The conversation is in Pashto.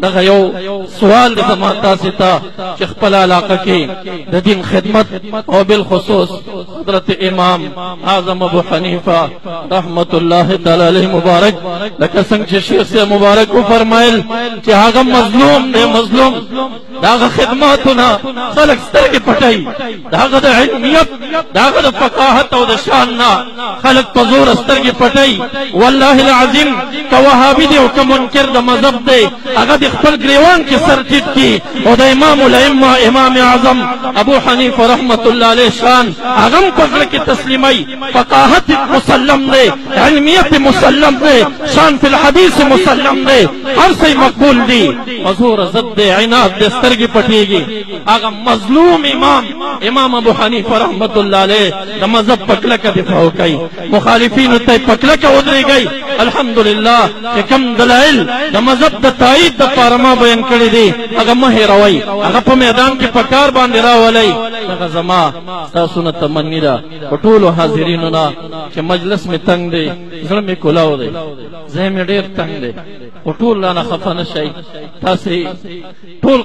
دغه یو سوال د زماتا ستا چې خپل علاقه کې د دین خدمت او بالخصوص حضرت امام اعظم ابو حنیفه رحمت الله تعالی علیه مبارک لکه څنګه چې شیخ سے مبارک کو فرمایل چې هغه مظلوم دی مظلوم داغه خدماتونه خلق سترګې پټي داغه د علمیت داغه د فقاهت او د شان نه خلق په زور سترګې پټي والله العظیم که وهابي دی او که منکر د مذهب دی هغه د خپل ګریوان کې سر ټیټ کی او د امام الائمه امام اعظم ابو حنیفه رحمت الله علیه شان هغه په زړه کې تسلیمي فقاهت مسلم دی علمیت مسلم دی شان فی الحدیث مسلم دی هر څه مقبول دی حضور ضد دی عناد دی سترګې پټېږي هغه مظلوم امام ابو حنیفه رحمت الله علیه د مذهب په کلکه دفاع کوي مخالفینو ته په کلکه ودرېږي الحمدلله چې کم دلایل د مذهب د تایید د پاره ما بیان کړی دي هغه مه هېروئ هغه په میدان کې په کار باندې راولئ هغه زما ستاسو نه تمني ده په ټولو حاضرینو نه چې مجلس مې تنګ دی زړه مې کولاو دی ذهن مې ډېر تنګ دی په ټول رانه خفه نه شئ تاسې ټول